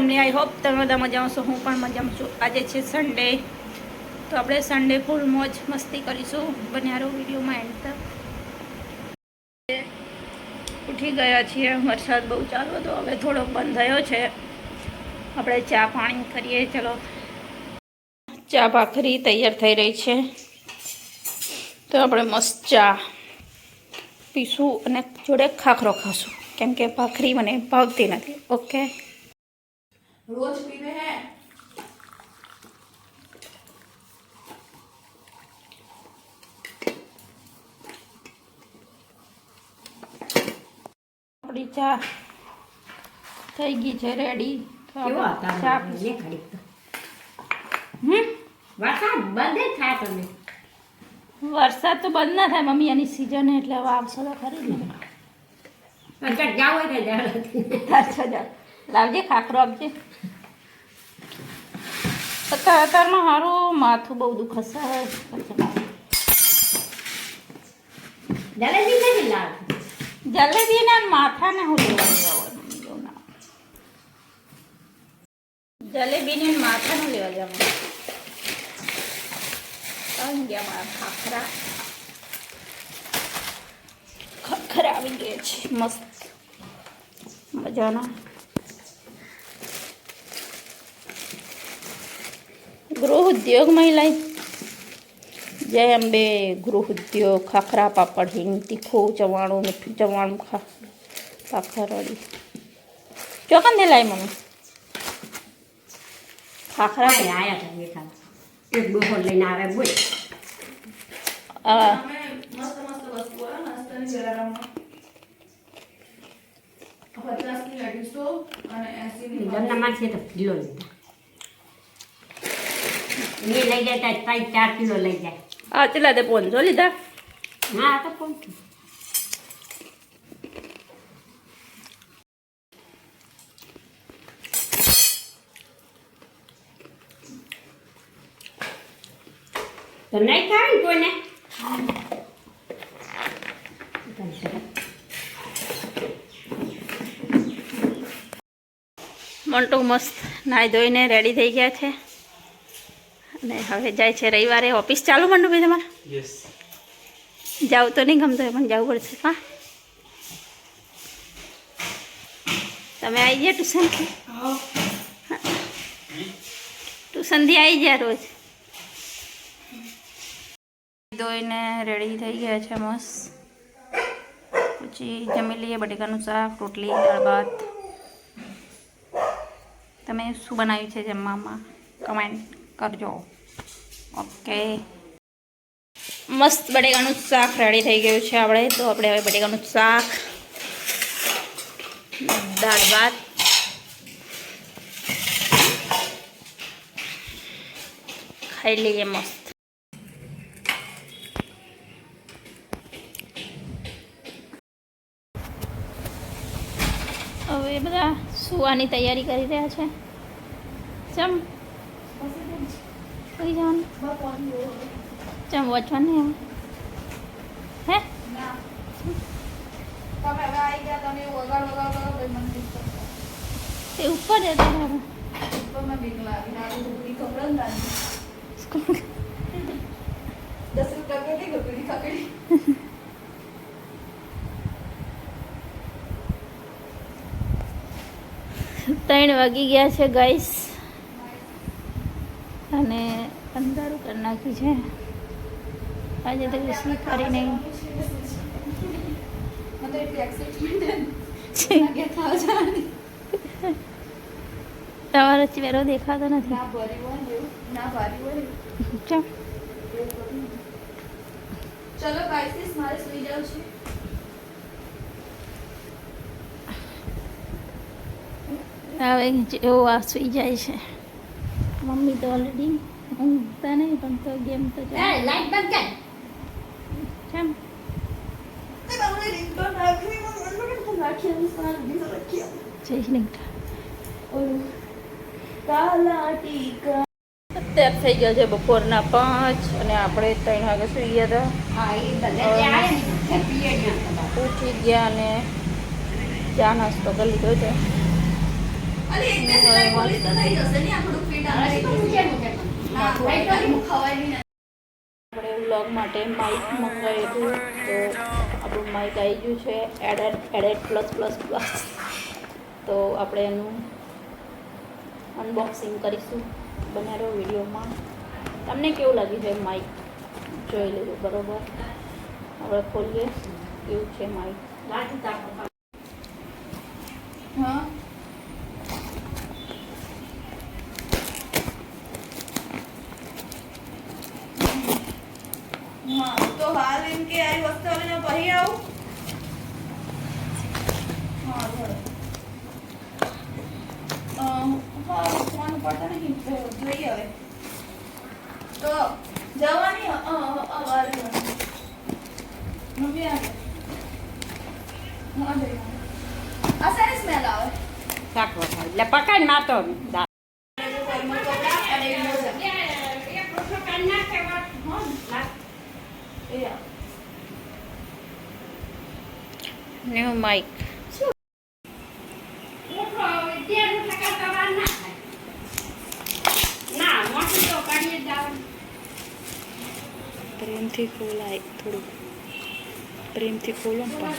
Family, I hope તમે બધા મજામાં છો. હું પણ મજામાં છું. આજે છે સન્ડે, તો આપણે સન્ડે ફૂલ મોજ મસ્તી કરીશું. બન્યારો વિડીયોમાં એન્ડ તક. ઉઠી ગયા છીએ, વરસાદ બહુ ચાલુ હતો, હવે થોડોક બંધ થયો છે. આપણે ચા પાણી કરીએ. ચલો, ચા ભાખરી તૈયાર થઈ રહી છે, તો આપણે મસ્ત ચા પીશું અને જોડે ખાખરો ખાશું, કેમ કે ભાખરી મને ભાવતી નથી. ઓકે, रोज पीवे हैं. આપણી ચા થઈ ગઈ છે રેડી. કેવો હતા ચા ને ઘડીક તો વરસાદ બંધ થાય તમે. વરસાદ તો બંધ ના થાય મમ્મી, એની સિઝન એટલે હવે આવશે તો ખરી ને. અત્યારે જાવ હોય ને અચ્છા, જા લાવજે ખાખરો આપજે. અત્યારમાં સારું માથું બહુ દુખશે. જલેબી નથી લાવ. જલેબી ના માથાને હું લેવા જાવ, જલેબી ને માથાનું લેવા જાવ. આવી ગયા મારા ખાખરા. ખાખરા આવી ગયા છે મસ્ત મજાના. ગૃહ ઉદ્યોગ મહિલા જય અંબે. ગૃહ ઉદ્યોગ ખાખરા પાપડ હિંગ તીખું ચવાણું મીઠું ચવાણું ખાખરવાળી ચોકન દે લાય મમ્મી. ખાખરા આયા હતા બેઠા એક બપોર લઈને આવે બોલ. મસ્ત મસ્ત વસ્તુ હોય નાસ્તાની જલારામમાં. 50 ની 250 અને 80 ની જમનામાં છે તો કિલો લીધા. એ લઈ જાય તો 4 કિલો લઈ જાય. આ ચલા દે 500 લીધા. હા તો કોણ તો નહીં ખાવે ને કોઈને. મંટુ મસ્ત નાહી ધોઈને રેડી થઈ ગયા છે અને હવે જાય છે રવિવારે ઓફિસ. ચાલુ મંટુ ભાઈ તમારે? યસ. જાવ તો નહીં ગમતો પણ જવું પડશે. હા, તમે આવી ગયા ટ્યુશનથી? ટ્યુશનથી આવી ગયા રોજ. ધોઈને રેડી થઈ ગયા છે મસ્ત. પછી જમી લઈએ. બટેકાનું શાક, રોટલી, દાળ ભાત. તમે શું બનાવ્યું છે જમવામાં કમેન્ટ કરજો. ઓકે, મસ્ત બટેકાનું શાક રેડી થઈ ગયું છે આપણે. તો આપણે હવે બટેકાનું શાક, દાળ ભાત, ખાઈ લઈએ મસ્ત. હવે બધા સુવાની તૈયારી કરી રહ્યા છે. ચમ કઈ જવાનું? ચમ વાંચવાનું એમ હે? તે ઉપર જતા તારું ત્રણ વાગી ગયા છે ગાઈસ અને અંધારું કરી નાખ્યું છે. આજે તો કશું કરી નહીં. તમારો ચહેરો દેખાતો નથી. ચમ ચલો ગાઈસ, મારે સુઈ જાવ છે. હવે જેવો આ સુઈ જાય છે. મમ્મી તો ઓલરેડી ઊંઘતા નહીં પણ તો ગેમ તો લાઈટ બંધ કર. કેમ અત્યારે થઈ ગયા છે બપોરના 5 અને આપણે 3 વાગે સુઈ ગયા હતા. ઉઠી ગયા અને ચા નાસ્તો કરી લીધો છે. આપણે વ્લોગ માટે માઇક મંગાવ્યું હતું તો આપણું માઇક આવી ગયું છે એડેડ પ્લસ પ્લસ પ્લસ. તો આપણે એનું અનબોક્સિંગ કરીશું. બનાવ્યો વિડીયોમાં. તમને કેવું લાગ્યું છે માઇક જોઈ લેજો બરાબર. આપણે ખોલીએ કેવું છે માઇક. હા हाँ तो हाल इनके आई वस्तु वाले ने पही आऊं हाँ थोड़ा हाँ फोन पड़ता नहीं तो જોઈએ હવે તો જવાની અવાર મમ્મી આ હા દે આ સારી સ્મેલ આવે શાક વખાય એટલે પકાઈ માતો ન્યુ માઇક. પ્રેમથી ખોલાય થોડું પ્રેમથી ખોલો ને પણ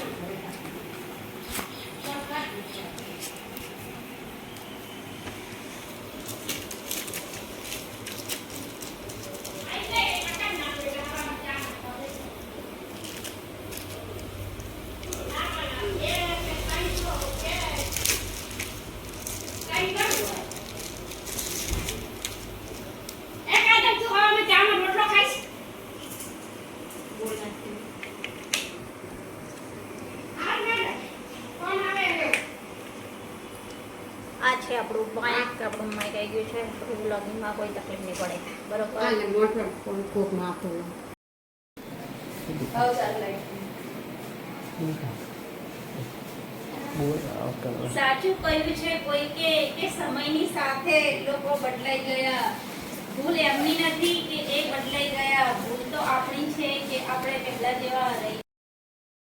આ છે આપણું માઇક આવી ગયું છે. વ્લોગિંગમાં કોઈ તકલીફ નહીં પડે બરોબર. સાચું કહ્યું છે કોઈ કે સમયની સાથે લોકો બદલાઈ ગયા. ભૂલ એમની નથી કે એ બદલાઈ ગયા. ભૂલ તો આપણી છે કે આપણે પહેલા જેવા રહી.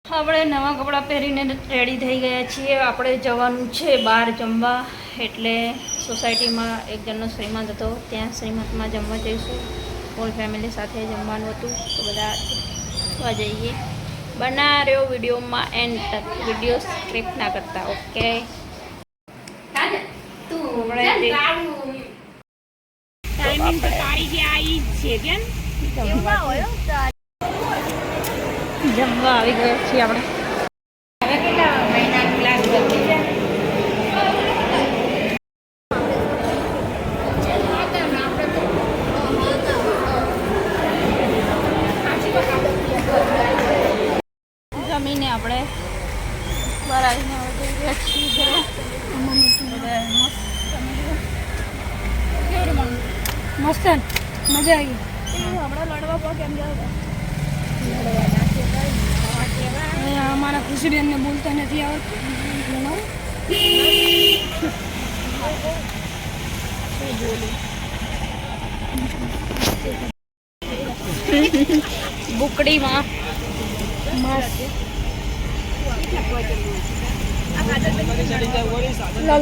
આપણે નવા કપડાં પહેરીને રેડી થઈ ગયા છીએ. આપણે જવાનું છે બહાર જમવા. એટલે સોસાયટીમાં એક જણનો શ્રીમંત હતો, ત્યાં શ્રીમંતમાં જમવા જઈશું. હોલ ફેમિલી સાથે જમવાનું હતું તો બધા જોવા જઈએ. બના રહ્યો વિડીયોમાં એન્ડ તક. વિડીયો સ્ક્રિપ ના કરતા. ઓકે જમવા આવી ગયા છીએ આપણે. હવે કેટલા મહિના ક્લાસ બદલી જાય. જમીને આપણે બહાર આવીને હવે જઈ રહ્યા છીએ ઘરે. મસ્ત મજા આવી. હમણાં લડવા પર કેમ જાવ અમારા ખુશીબેનને બોલતા નથી આવડતું. બુકડીમાં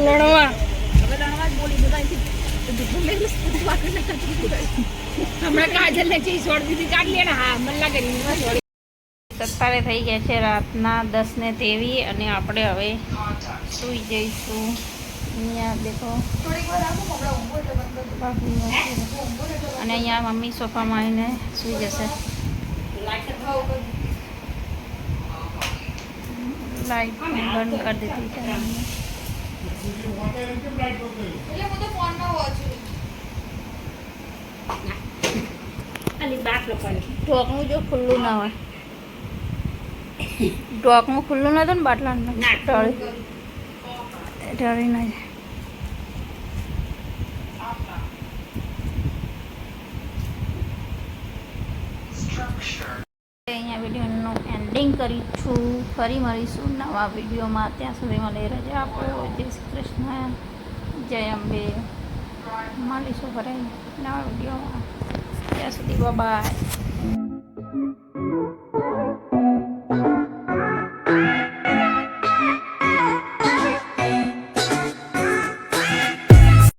લડવા હમણાં કાજલ ને ચીજ છોડી દીધી. કાઢ લે ને. હા મને લાગે 17 થઈ ગયા છે રાતના 10:23 અને આપણે હવે સૂઈ જઈશું. અહીંયા દેખો અને અહીંયા મમ્મી સોફામાં આવીને સૂઈ જશે. લાઈટ બંધ કરી દીધી છે. ઢોકનું જો ખુલ્લું ના હોય. ઢોકનું ખુલ્લું નતું ને બાટલાનું ઢળી ના જાય. અહીંયા વિડીયોનું એન્ડિંગ કરી છું. ફરી મળીશું નવા વિડીયોમાં. ત્યાં સુધીમાં લઈ રજા આપો. જય શ્રી કૃષ્ણ, જય અંબે. મળીશું ફરી નવા વિડીયોમાં. ત્યાં સુધી બાય.